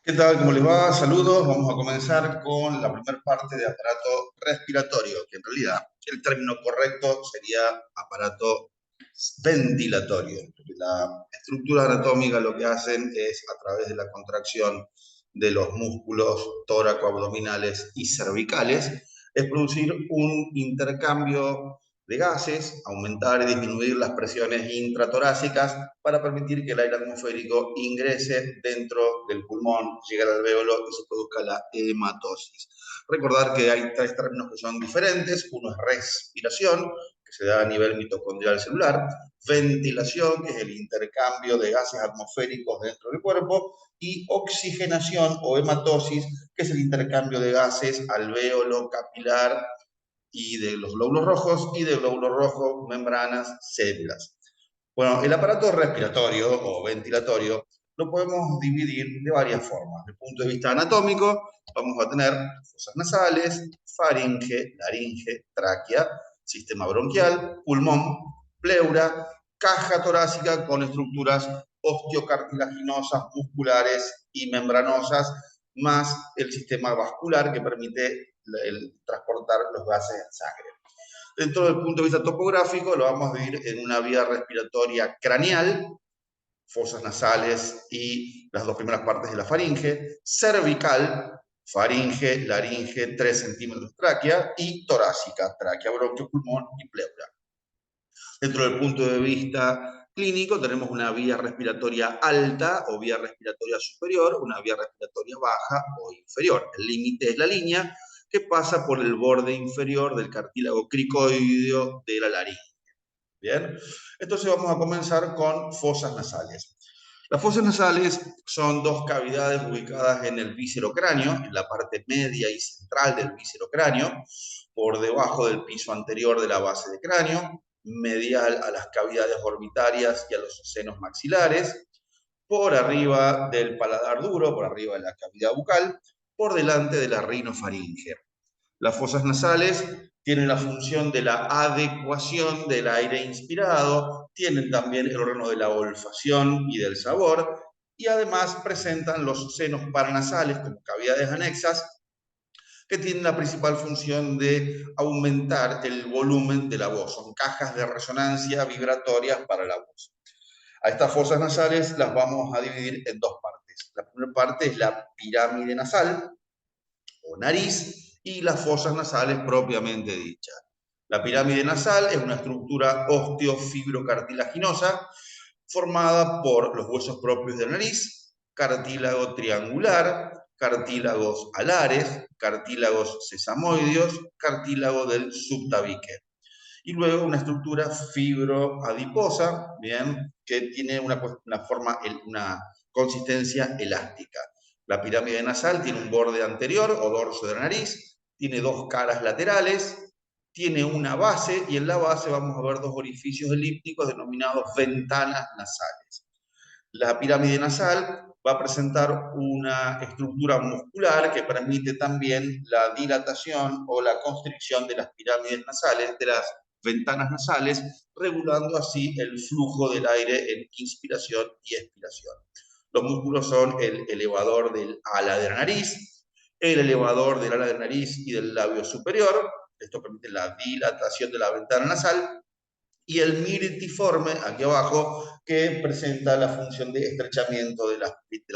¿Qué tal? ¿Cómo les va? Saludos. Vamos a comenzar con la primera parte de aparato respiratorio, que en realidad el término correcto sería aparato ventilatorio. La estructura anatómica lo que hacen es, a través de la contracción de los músculos tóraco-abdominales y cervicales, es producir un intercambio de gases, aumentar y disminuir las presiones intratorácicas para permitir que el aire atmosférico ingrese dentro del pulmón, llegue al alvéolo y se produzca la hematosis. Recordar que hay tres términos que son diferentes. Uno es respiración, que se da a nivel mitocondrial celular; ventilación, que es el intercambio de gases atmosféricos dentro del cuerpo; y oxigenación o hematosis, que es el intercambio de gases alvéolo, capilar y de los glóbulos rojos, y de glóbulos rojos, membranas, células. Bueno, el aparato respiratorio o ventilatorio lo podemos dividir de varias formas. Desde el punto de vista anatómico, vamos a tener fosas nasales, faringe, laringe, tráquea, sistema bronquial, pulmón, pleura, caja torácica con estructuras osteocartilaginosas, musculares y membranosas, más el sistema vascular que permite transportar los gases en sangre. Dentro del punto de vista topográfico, lo vamos a dividir en una vía respiratoria craneal, fosas nasales y las dos primeras partes de la faringe; cervical, faringe, laringe, 3 centímetros de tráquea; y torácica, tráquea, bronquio, pulmón y pleura. Dentro del punto de vista clínico, tenemos una vía respiratoria alta o vía respiratoria superior, una vía respiratoria baja o inferior. El límite es la línea que pasa por el borde inferior del cartílago cricoideo de la laringe. Bien, entonces vamos a comenzar con fosas nasales. Las fosas nasales son dos cavidades ubicadas en el viscerocráneo, en la parte media y central del viscerocráneo, por debajo del piso anterior de la base de cráneo, medial a las cavidades orbitarias y a los senos maxilares, por arriba del paladar duro, por arriba de la cavidad bucal, por delante de la rinofaringe. Las fosas nasales tienen la función de la adecuación del aire inspirado, tienen también el órgano de la olfacción y del sabor, y además presentan los senos paranasales como cavidades anexas que tienen la principal función de aumentar el volumen de la voz. Son cajas de resonancia vibratorias para la voz. A estas fosas nasales las vamos a dividir en dos partes. La primera parte es la pirámide nasal o nariz, y las fosas nasales propiamente dichas. La pirámide nasal es una estructura osteofibrocartilaginosa formada por los huesos propios de la nariz, cartílago triangular, cartílagos alares, cartílagos sesamoideos, cartílago del subtabique. Y luego una estructura fibroadiposa, bien, que tiene una forma, una consistencia elástica. La pirámide nasal tiene un borde anterior o dorso de la nariz, tiene dos caras laterales, tiene una base, y en la base vamos a ver dos orificios elípticos denominados ventanas nasales. La pirámide nasal va a presentar una estructura muscular que permite también la dilatación o la constricción de las pirámides nasales, de las ventanas nasales, regulando así el flujo del aire en inspiración y expiración. Los músculos son el elevador del ala de la nariz, el elevador del ala de la nariz y del labio superior. Esto permite la dilatación de la ventana nasal, y el mirtiforme, aquí abajo, que presenta la función de estrechamiento de las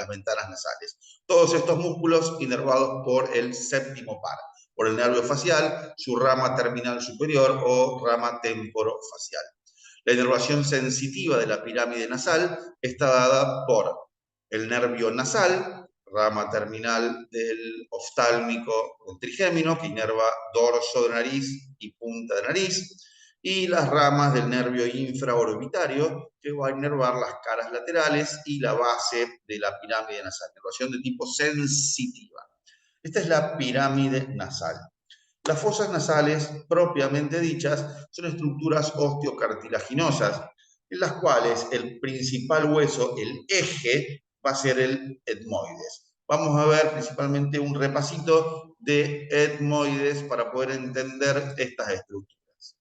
ventanas nasales. Todos estos músculos inervados por el séptimo par, por el nervio facial, su rama terminal superior o rama temporofacial. La inervación sensitiva de la pirámide nasal está dada por el nervio nasal, rama terminal del oftálmico del trigémino, que inerva dorso de nariz y punta de nariz, y las ramas del nervio infraorbitario, que va a inervar las caras laterales y la base de la pirámide nasal. Inervación de tipo sensitiva. Esta es la pirámide nasal. Las fosas nasales, propiamente dichas, son estructuras osteocartilaginosas, en las cuales el principal hueso, el eje, va a ser el etmoides. Vamos a ver principalmente un repasito de etmoides para poder entender estas estructuras.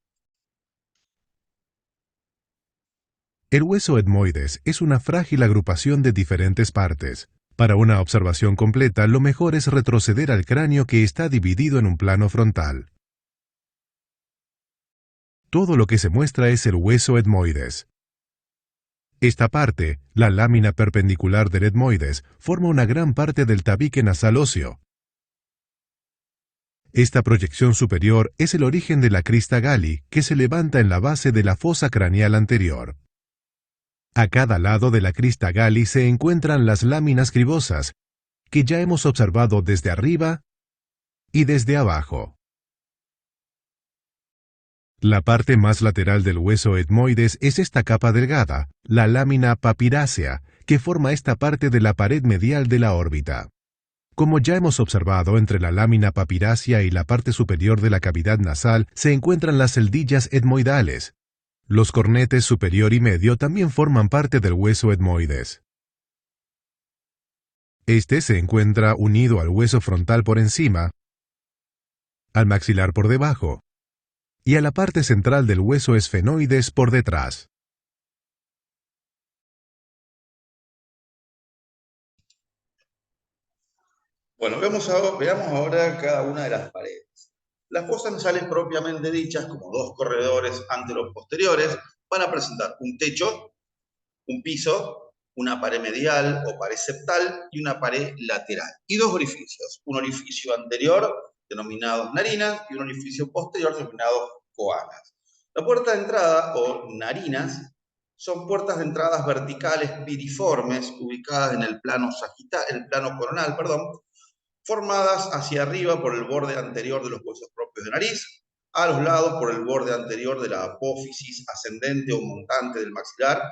El hueso etmoides es una frágil agrupación de diferentes partes, Para una observación completa, lo mejor es retroceder al cráneo que está dividido en un plano frontal. Todo lo que se muestra es el hueso etmoides. Esta parte, la lámina perpendicular del etmoides, forma una gran parte del tabique nasal óseo. Esta proyección superior es el origen de la crista Galli, que se levanta en la base de la fosa craneal anterior. A cada lado de la crista Galli se encuentran las láminas cribosas, que ya hemos observado desde arriba y desde abajo. La parte más lateral del hueso etmoides es esta capa delgada, la lámina papirácea, que forma esta parte de la pared medial de la órbita. Como ya hemos observado, entre la lámina papirácea y la parte superior de la cavidad nasal se encuentran las celdillas etmoidales. Los cornetes superior y medio también forman parte del hueso etmoides. Este se encuentra unido al hueso frontal por encima, al maxilar por debajo, y a la parte central del hueso esfenoides por detrás. Bueno, veamos ahora cada una de las paredes. Las fosas nasales propiamente dichas, como dos corredores anteroposteriores, van a presentar un techo, un piso, una pared medial o pared septal y una pared lateral. Y dos orificios, un orificio anterior denominado narinas y un orificio posterior denominado coanas. La puerta de entrada o narinas son puertas de entradas verticales piriformes ubicadas en el plano coronal, formadas hacia arriba por el borde anterior de los huesos propios de nariz, a los lados por el borde anterior de la apófisis ascendente o montante del maxilar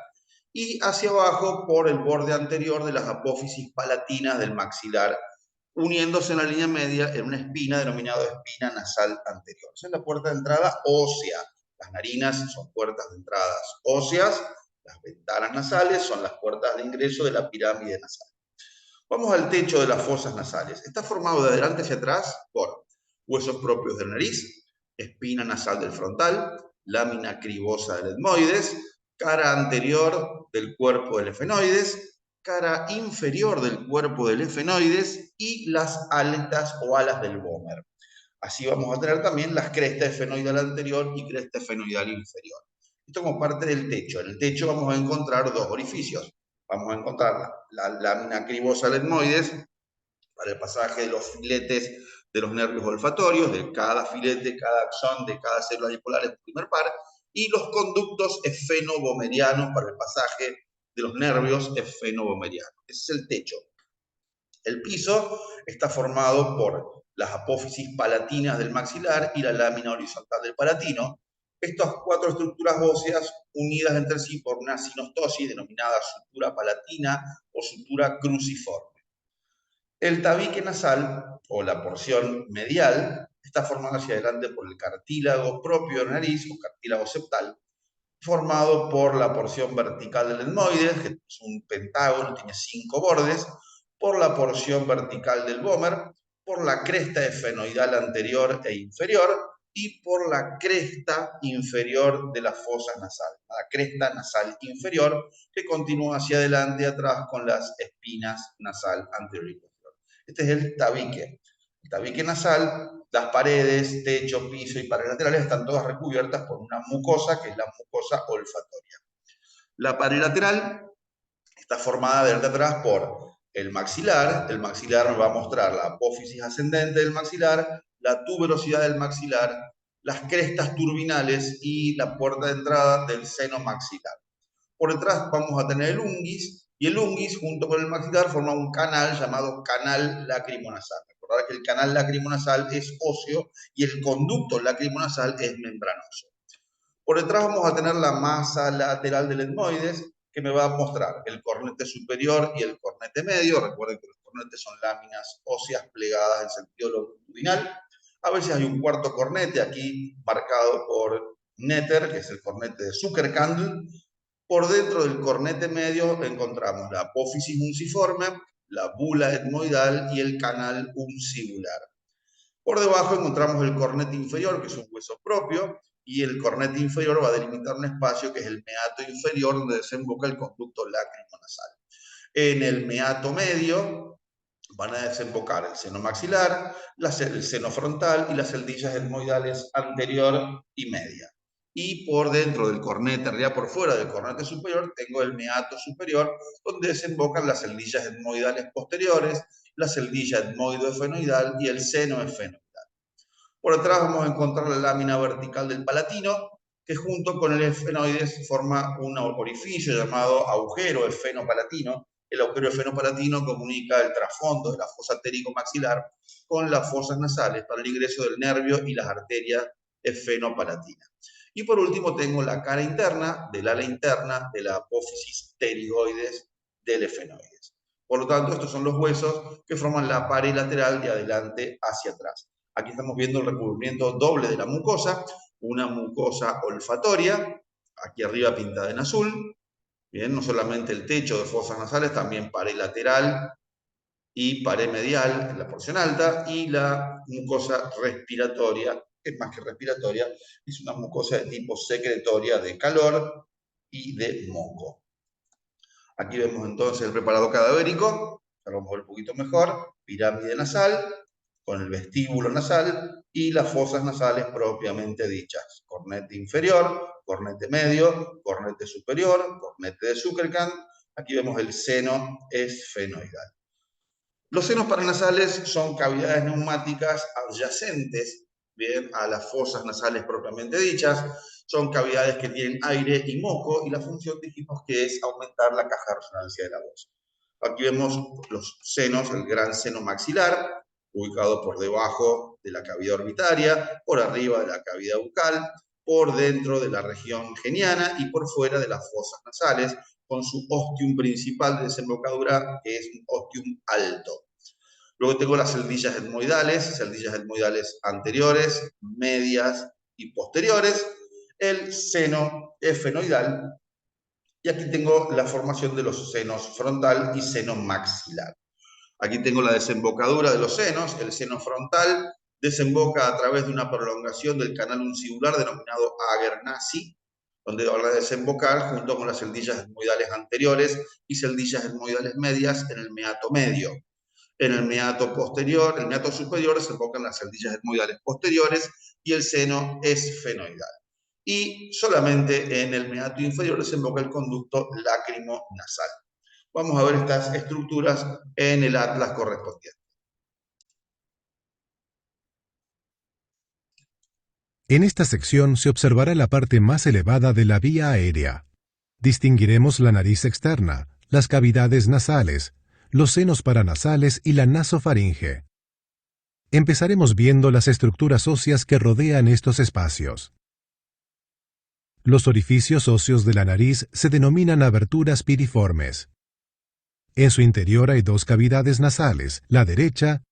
y hacia abajo por el borde anterior de las apófisis palatinas del maxilar, uniéndose en la línea media en una espina denominada espina nasal anterior. Esa es la puerta de entrada ósea. Las narinas son puertas de entradas óseas, las ventanas nasales son las puertas de ingreso de la pirámide nasal. Vamos al techo de las fosas nasales. Está formado de adelante hacia atrás por huesos propios de la nariz, espina nasal del frontal, lámina cribosa del etmoides, cara anterior del cuerpo del efenoides, cara inferior del cuerpo del efenoides y las aletas o alas del vómer. Así vamos a tener también las crestas efenoidal anterior y cresta efenoidal inferior. Esto como parte del techo. En el techo vamos a encontrar dos orificios. Vamos a encontrar la lámina cribosa del etmoides para el pasaje de los filetes de los nervios olfatorios, de cada filete, cada axón, de cada célula dipolar en primer par, y los conductos esfenovomerianos para el pasaje de los nervios esfenovomerianos. Ese es el techo. El piso está formado por las apófisis palatinas del maxilar y la lámina horizontal del palatino. Estas cuatro estructuras óseas unidas entre sí por una sinostosis denominada sutura palatina o sutura cruciforme. El tabique nasal, o la porción medial, está formada hacia adelante por el cartílago propio de la nariz, o cartílago septal, formado por la porción vertical del etmoides, que es un pentágono, tiene 5 bordes, por la porción vertical del vómer, por la cresta efenoidal anterior e inferior y por la cresta inferior de las fosas nasales, la cresta nasal inferior que continúa hacia adelante y atrás con las espinas nasal anterior y posterior. Este es el tabique. El tabique nasal, las paredes, techo, piso y paredes laterales están todas recubiertas por una mucosa que es la mucosa olfatoria. La pared lateral está formada de atrás por el maxilar nos va a mostrar la apófisis ascendente del maxilar, la tuberosidad del maxilar, las crestas turbinales y la puerta de entrada del seno maxilar. Por detrás vamos a tener el unguis, y el unguis junto con el maxilar forma un canal llamado canal lacrimonasal. Recordad que el canal lacrimonasal es óseo y el conducto lacrimonasal es membranoso. Por detrás vamos a tener la masa lateral del etmoides, que me va a mostrar el cornete superior y el cornete medio. Recuerden que los cornetes son láminas óseas plegadas en sentido longitudinal. A veces hay un cuarto cornete aquí marcado por Netter, que es el cornete de Zuckerkandl. Por dentro del cornete medio encontramos la apófisis unciforme, la bula etmoidal y el canal uncibular. Por debajo encontramos el cornete inferior, que es un hueso propio, y el cornete inferior va a delimitar un espacio que es el meato inferior, donde desemboca el conducto lacrimonasal. En el meato medio van a desembocar el seno maxilar, el seno frontal y las celdillas etmoidales anterior y media. Y por dentro del cornete, en realidad por fuera del cornete superior, tengo el meato superior, donde desembocan las celdillas etmoidales posteriores, la celdilla etmoido-efenoidal y el seno efenoidal. Por atrás vamos a encontrar la lámina vertical del palatino, que junto con el efenoides forma un orificio llamado agujero efenopalatino. El agujero efenopalatino comunica el trasfondo de la fosa térico-maxilar con las fosas nasales para el ingreso del nervio y las arterias efenopalatinas. Y por último tengo la cara interna del ala interna de la apófisis pterigoides del efenoides. Por lo tanto, estos son los huesos que forman la pared lateral de adelante hacia atrás. Aquí estamos viendo el recubrimiento doble de la mucosa, una mucosa olfatoria, aquí arriba pintada en azul. Bien, no solamente el techo de fosas nasales, también pared lateral y pared medial en la porción alta, y la mucosa respiratoria, que es más que respiratoria, es una mucosa de tipo secretoria de calor y de moco. Aquí vemos entonces el preparado cadavérico, ya lo vamos a ver un poquito mejor, pirámide nasal, con el vestíbulo nasal y las fosas nasales propiamente dichas. Cornete inferior, cornete medio, cornete superior, cornete de Zuckerkant. Aquí vemos el seno esfenoidal. Los senos paranasales son cavidades neumáticas adyacentes, bien, a las fosas nasales propiamente dichas. Son cavidades que tienen aire y moco y la función dijimos que es aumentar la caja de resonancia de la voz. Aquí vemos los senos, el gran seno maxilar, ubicado por debajo de la cavidad orbitaria, por arriba de la cavidad bucal, por dentro de la región geniana y por fuera de las fosas nasales, con su ostium principal de desembocadura, que es un ostium alto. Luego tengo las celdillas etmoidales anteriores, medias y posteriores, el seno efenoidal, y aquí tengo la formación de los senos frontal y seno maxilar. Aquí tengo la desembocadura de los senos. El seno frontal desemboca a través de una prolongación del canal uncidular denominado Ager-Nassi, donde va a desembocar junto con las celdillas etmoidales anteriores y celdillas etmoidales medias en el meato medio. En el meato posterior, el meato superior, desembocan las celdillas etmoidales posteriores y el seno esfenoidal. Y solamente en el meato inferior desemboca el conducto lácrimo-nasal. Vamos a ver estas estructuras en el atlas correspondiente. En esta sección se observará la parte más elevada de la vía aérea. Distinguiremos la nariz externa, las cavidades nasales, los senos paranasales y la nasofaringe. Empezaremos viendo las estructuras óseas que rodean estos espacios. Los orificios óseos de la nariz se denominan aberturas piriformes. En su interior hay dos cavidades nasales, la derecha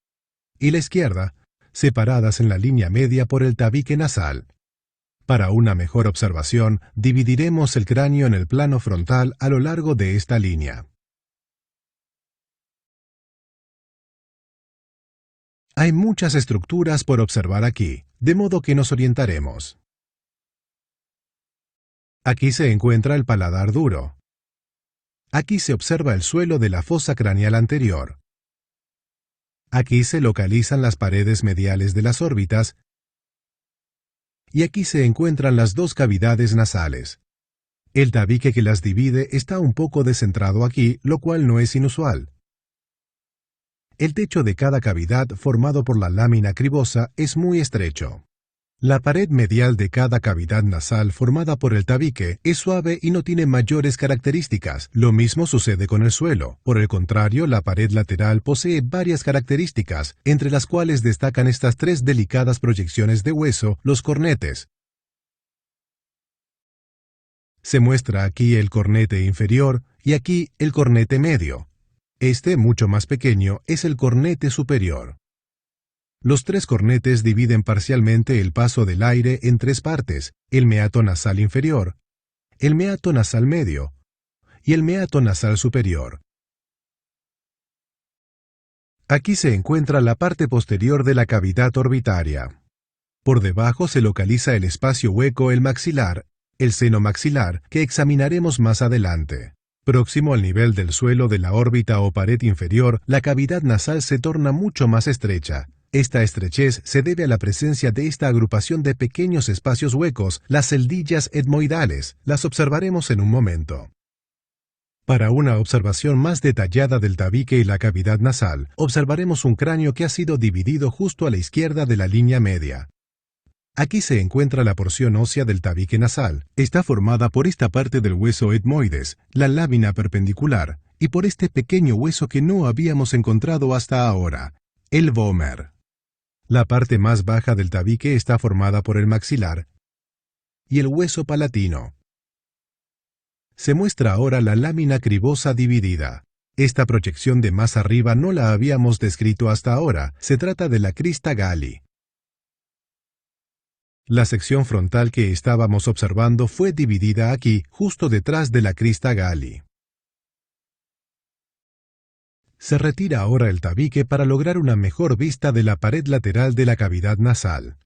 y la izquierda, separadas en la línea media por el tabique nasal. Para una mejor observación, dividiremos el cráneo en el plano frontal a lo largo de esta línea. Hay muchas estructuras por observar aquí, de modo que nos orientaremos. Aquí se encuentra el paladar duro. Aquí se observa el suelo de la fosa craneal anterior. Aquí se localizan las paredes mediales de las órbitas y aquí se encuentran las dos cavidades nasales. El tabique que las divide está un poco descentrado aquí, lo cual no es inusual. El techo de cada cavidad, formado por la lámina cribosa, es muy estrecho. La pared medial de cada cavidad nasal formada por el tabique es suave y no tiene mayores características. Lo mismo sucede con el suelo. Por el contrario, la pared lateral posee varias características, entre las cuales destacan estas tres delicadas proyecciones de hueso, los cornetes. Se muestra aquí el cornete inferior y aquí el cornete medio. Este, mucho más pequeño, es el cornete superior. Los tres cornetes dividen parcialmente el paso del aire en tres partes: el meato nasal inferior, el meato nasal medio y el meato nasal superior. Aquí se encuentra la parte posterior de la cavidad orbitaria. Por debajo se localiza el espacio hueco, el maxilar, el seno maxilar, que examinaremos más adelante. Próximo al nivel del suelo de la órbita o pared inferior, la cavidad nasal se torna mucho más estrecha. Esta estrechez se debe a la presencia de esta agrupación de pequeños espacios huecos, las celdillas etmoidales. Las observaremos en un momento. Para una observación más detallada del tabique y la cavidad nasal, observaremos un cráneo que ha sido dividido justo a la izquierda de la línea media. Aquí se encuentra la porción ósea del tabique nasal. Está formada por esta parte del hueso etmoides, la lámina perpendicular, y por este pequeño hueso que no habíamos encontrado hasta ahora, el vómer. La parte más baja del tabique está formada por el maxilar y el hueso palatino. Se muestra ahora la lámina cribosa dividida. Esta proyección de más arriba no la habíamos descrito hasta ahora. Se trata de la crista Galli. La sección frontal que estábamos observando fue dividida aquí, justo detrás de la crista Galli. Se retira ahora el tabique para lograr una mejor vista de la pared lateral de la cavidad nasal.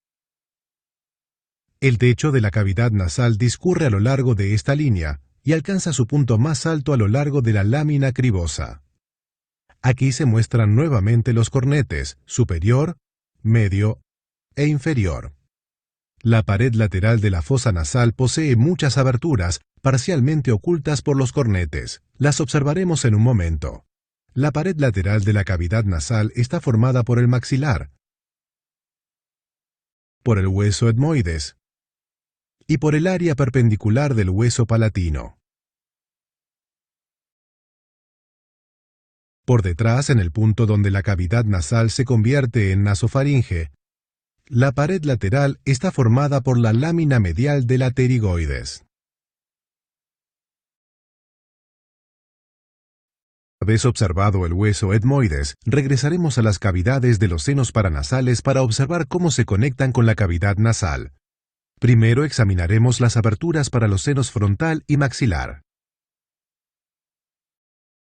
El techo de la cavidad nasal discurre a lo largo de esta línea y alcanza su punto más alto a lo largo de la lámina cribosa. Aquí se muestran nuevamente los cornetes superior, medio e inferior. La pared lateral de la fosa nasal posee muchas aberturas, parcialmente ocultas por los cornetes. Las observaremos en un momento. La pared lateral de la cavidad nasal está formada por el maxilar, por el hueso etmoides y por el área perpendicular del hueso palatino. Por detrás, en el punto donde la cavidad nasal se convierte en nasofaringe, la pared lateral está formada por la lámina medial de la pterigoides. Una vez observado el hueso etmoides, regresaremos a las cavidades de los senos paranasales para observar cómo se conectan con la cavidad nasal. Primero examinaremos las aberturas para los senos frontal y maxilar.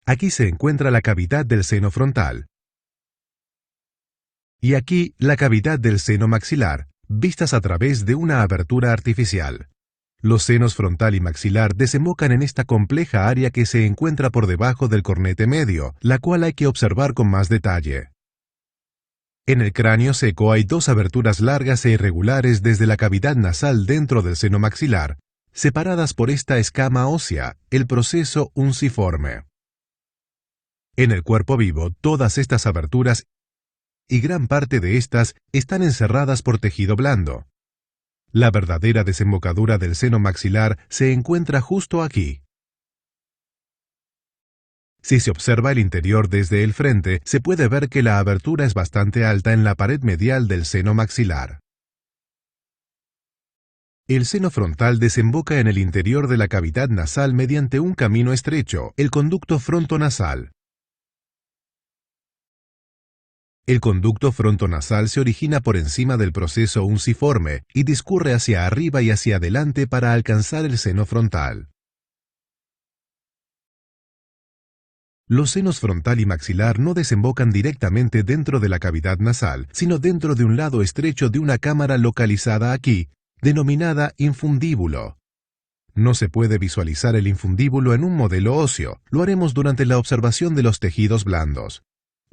Aquí se encuentra la cavidad del seno frontal. Y aquí la cavidad del seno maxilar, vistas a través de una abertura artificial. Los senos frontal y maxilar desembocan en esta compleja área que se encuentra por debajo del cornete medio, la cual hay que observar con más detalle. En el cráneo seco hay dos aberturas largas e irregulares desde la cavidad nasal dentro del seno maxilar, separadas por esta escama ósea, el proceso unciforme. En el cuerpo vivo, todas estas aberturas y gran parte de estas están encerradas por tejido blando. La verdadera desembocadura del seno maxilar se encuentra justo aquí. Si se observa el interior desde el frente, se puede ver que la abertura es bastante alta en la pared medial del seno maxilar. El seno frontal desemboca en el interior de la cavidad nasal mediante un camino estrecho, el conducto frontonasal. El conducto frontonasal se origina por encima del proceso unciforme y discurre hacia arriba y hacia adelante para alcanzar el seno frontal. Los senos frontal y maxilar no desembocan directamente dentro de la cavidad nasal, sino dentro de un lado estrecho de una cámara localizada aquí, denominada infundíbulo. No se puede visualizar el infundíbulo en un modelo óseo, lo haremos durante la observación de los tejidos blandos.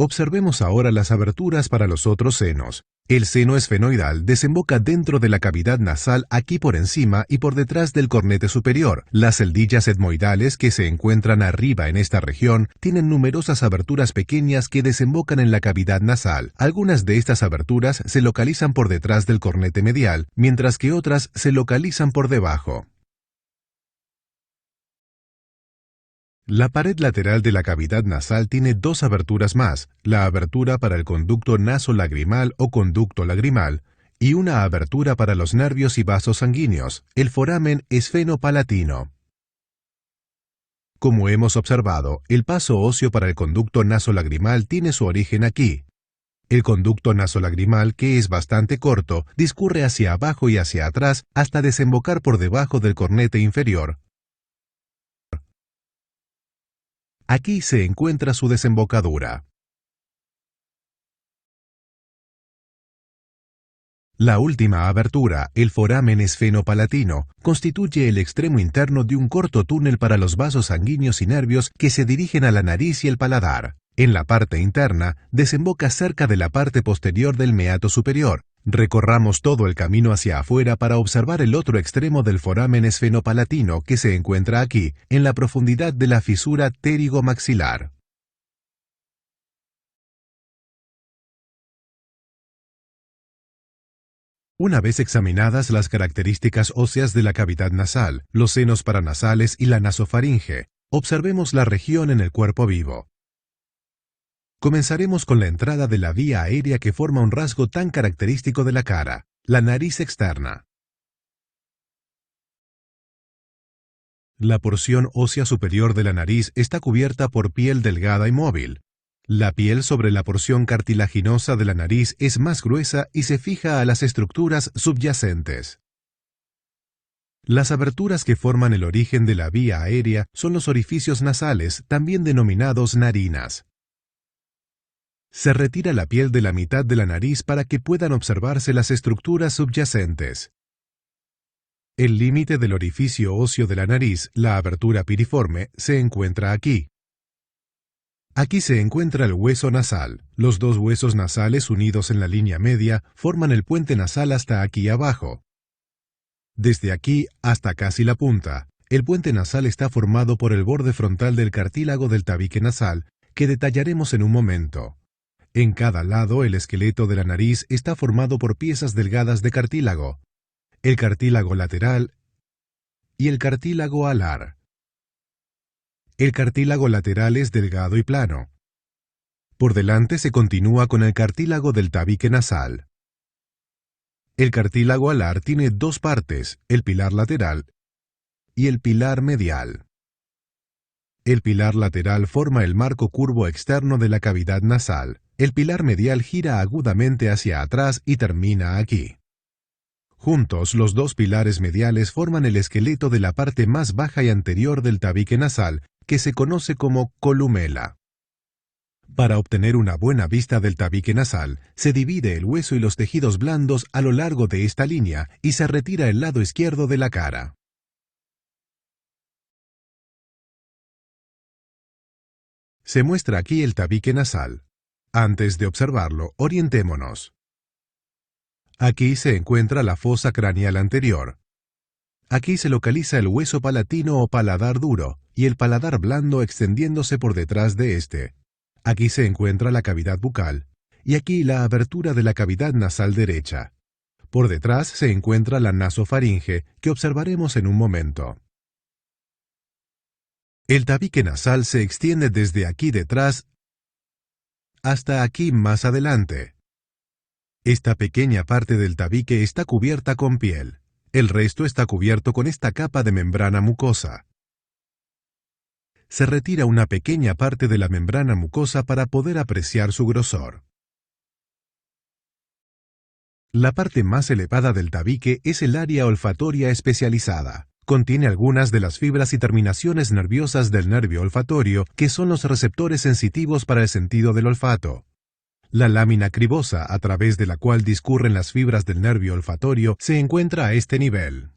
Observemos ahora las aberturas para los otros senos. El seno esfenoidal desemboca dentro de la cavidad nasal aquí por encima y por detrás del cornete superior. Las celdillas etmoidales que se encuentran arriba en esta región tienen numerosas aberturas pequeñas que desembocan en la cavidad nasal. Algunas de estas aberturas se localizan por detrás del cornete medial, mientras que otras se localizan por debajo. La pared lateral de la cavidad nasal tiene dos aberturas más, la abertura para el conducto nasolagrimal o conducto lagrimal, y una abertura para los nervios y vasos sanguíneos, el foramen esfenopalatino. Como hemos observado, el paso óseo para el conducto nasolagrimal tiene su origen aquí. El conducto nasolagrimal, que es bastante corto, discurre hacia abajo y hacia atrás hasta desembocar por debajo del cornete inferior. Aquí se encuentra su desembocadura. La última abertura, el foramen esfenopalatino, constituye el extremo interno de un corto túnel para los vasos sanguíneos y nervios que se dirigen a la nariz y el paladar. En la parte interna, desemboca cerca de la parte posterior del meato superior. Recorramos todo el camino hacia afuera para observar el otro extremo del foramen esfenopalatino que se encuentra aquí, en la profundidad de la fisura ptérygomaxilar. Una vez examinadas las características óseas de la cavidad nasal, los senos paranasales y la nasofaringe, observemos la región en el cuerpo vivo. Comenzaremos con la entrada de la vía aérea que forma un rasgo tan característico de la cara, la nariz externa. La porción ósea superior de la nariz está cubierta por piel delgada y móvil. La piel sobre la porción cartilaginosa de la nariz es más gruesa y se fija a las estructuras subyacentes. Las aberturas que forman el origen de la vía aérea son los orificios nasales, también denominados narinas. Se retira la piel de la mitad de la nariz para que puedan observarse las estructuras subyacentes. El límite del orificio óseo de la nariz, la abertura piriforme, se encuentra aquí. Aquí se encuentra el hueso nasal. Los dos huesos nasales unidos en la línea media forman el puente nasal hasta aquí abajo. Desde aquí hasta casi la punta, el puente nasal está formado por el borde frontal del cartílago del tabique nasal, que detallaremos en un momento. En cada lado, el esqueleto de la nariz está formado por piezas delgadas de cartílago, el cartílago lateral y el cartílago alar. El cartílago lateral es delgado y plano. Por delante se continúa con el cartílago del tabique nasal. El cartílago alar tiene dos partes, el pilar lateral y el pilar medial. El pilar lateral forma el marco curvo externo de la cavidad nasal. El pilar medial gira agudamente hacia atrás y termina aquí. Juntos, los dos pilares mediales forman el esqueleto de la parte más baja y anterior del tabique nasal, que se conoce como columela. Para obtener una buena vista del tabique nasal, se divide el hueso y los tejidos blandos a lo largo de esta línea y se retira el lado izquierdo de la cara. Se muestra aquí el tabique nasal. Antes de observarlo, orientémonos. Aquí se encuentra la fosa craneal anterior. Aquí se localiza el hueso palatino o paladar duro y el paladar blando extendiéndose por detrás de este. Aquí se encuentra la cavidad bucal y aquí la abertura de la cavidad nasal derecha. Por detrás se encuentra la nasofaringe, que observaremos en un momento. El tabique nasal se extiende desde aquí detrás hasta aquí más adelante. Esta pequeña parte del tabique está cubierta con piel. El resto está cubierto con esta capa de membrana mucosa. Se retira una pequeña parte de la membrana mucosa para poder apreciar su grosor. La parte más elevada del tabique es el área olfatoria especializada. Contiene algunas de las fibras y terminaciones nerviosas del nervio olfatorio, que son los receptores sensitivos para el sentido del olfato. La lámina cribosa, a través de la cual discurren las fibras del nervio olfatorio, se encuentra a este nivel.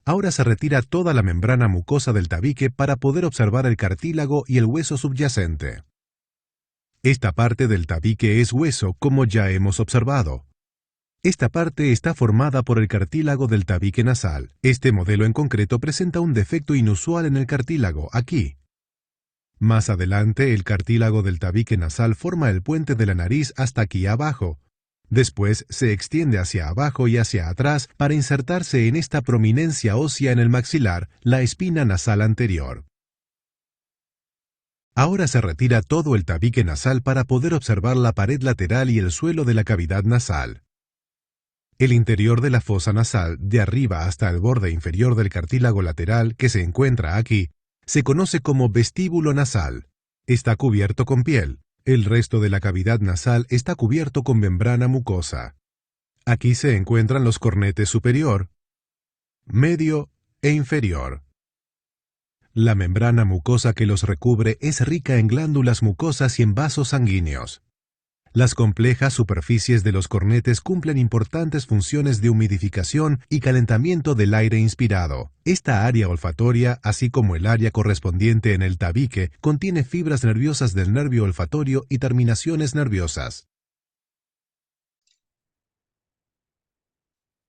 Ahora se retira toda la membrana mucosa del tabique para poder observar el cartílago y el hueso subyacente. Esta parte del tabique es hueso, como ya hemos observado. Esta parte está formada por el cartílago del tabique nasal. Este modelo en concreto presenta un defecto inusual en el cartílago, aquí. Más adelante, el cartílago del tabique nasal forma el puente de la nariz hasta aquí abajo. Después se extiende hacia abajo y hacia atrás para insertarse en esta prominencia ósea en el maxilar, la espina nasal anterior. Ahora se retira todo el tabique nasal para poder observar la pared lateral y el suelo de la cavidad nasal. El interior de la fosa nasal, de arriba hasta el borde inferior del cartílago lateral que se encuentra aquí, se conoce como vestíbulo nasal. Está cubierto con piel. El resto de la cavidad nasal está cubierto con membrana mucosa. Aquí se encuentran los cornetes superior, medio e inferior. La membrana mucosa que los recubre es rica en glándulas mucosas y en vasos sanguíneos. Las complejas superficies de los cornetes cumplen importantes funciones de humidificación y calentamiento del aire inspirado. Esta área olfatoria, así como el área correspondiente en el tabique, contiene fibras nerviosas del nervio olfatorio y terminaciones nerviosas.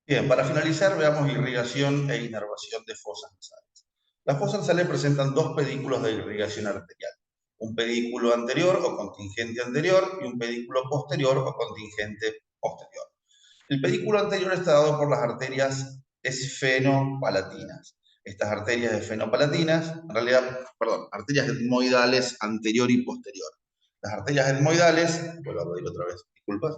Bien, para finalizar, veamos irrigación e inervación de fosas nasales. Las fosas nasales presentan dos pedículos de irrigación arterial, un pedículo anterior o contingente anterior y un pedículo posterior o contingente posterior. El pedículo anterior está dado por las arterias esfenopalatinas. Estas arterias esfenopalatinas, en realidad, perdón, arterias etmoidales anterior y posterior. Las arterias etmoidales, vuelvo a pedir otra vez, disculpas,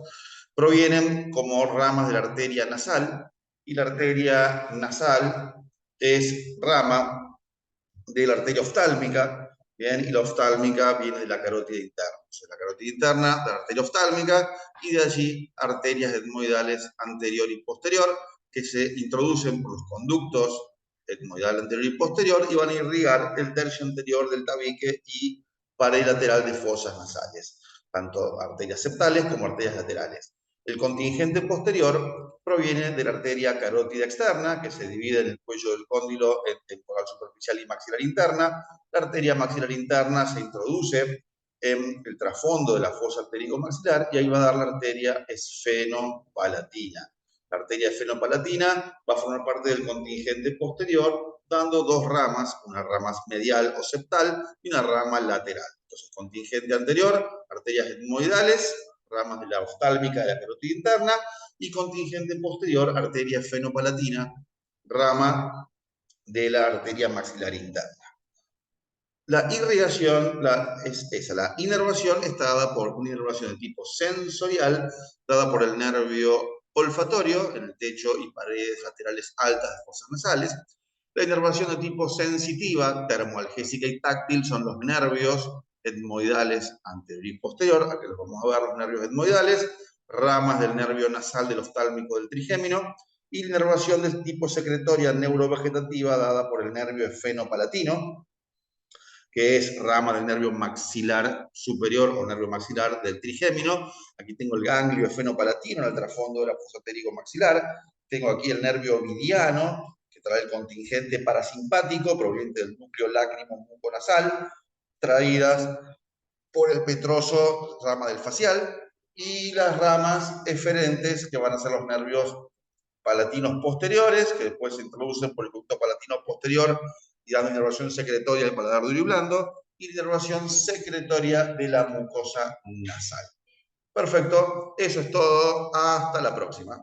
provienen como ramas de la arteria nasal, y la arteria nasal es rama de la arteria oftálmica, ¿bien? Y la oftálmica viene de la carótida interna. O sea, la carótida interna de la arteria oftálmica, y de allí arterias etmoidales anterior y posterior que se introducen por los conductos etmoidal anterior y posterior y van a irrigar el tercio anterior del tabique y pared lateral de fosas nasales, tanto arterias septales como arterias laterales. El contingente posterior proviene de la arteria carótida externa, que se divide en el cuello del cóndilo en temporal superficial y maxilar interna. La arteria maxilar interna se introduce en el trasfondo de la fosa arterico-maxilar y ahí va a dar la arteria esfenopalatina. La arteria esfenopalatina va a formar parte del contingente posterior, dando dos ramas, una rama medial o septal y una rama lateral. Entonces, contingente anterior, arterias etmoidales, ramas de la oftálmica de la carótida interna, y contingente posterior, arteria esfenopalatina, rama de la arteria maxilar interna. La irrigación es esa. La inervación está dada por una inervación de tipo sensorial, dada por el nervio olfatorio en el techo y paredes laterales altas de fosas nasales. La inervación de tipo sensitiva, termoalgésica y táctil son los nervios etmoidales anterior y posterior. Aquí los vamos a ver, los nervios etmoidales, ramas del nervio nasal del oftálmico del trigémino, y la inervación del tipo secretoria neurovegetativa dada por el nervio esfenopalatino, que es rama del nervio maxilar superior o nervio maxilar del trigémino. Aquí tengo el ganglio esfenopalatino en el trasfondo de la fosa maxilar. Tengo aquí el nervio ovidiano, que trae el contingente parasimpático proveniente del núcleo lácrimo muconasal, traídas por el petroso, rama del facial, y las ramas eferentes, que van a ser los nervios palatinos posteriores, que después se introducen por el ducto palatino posterior y dando inervación secretoria del paladar duro y blando, y inervación secretoria de la mucosa nasal. Perfecto, eso es todo. Hasta la próxima.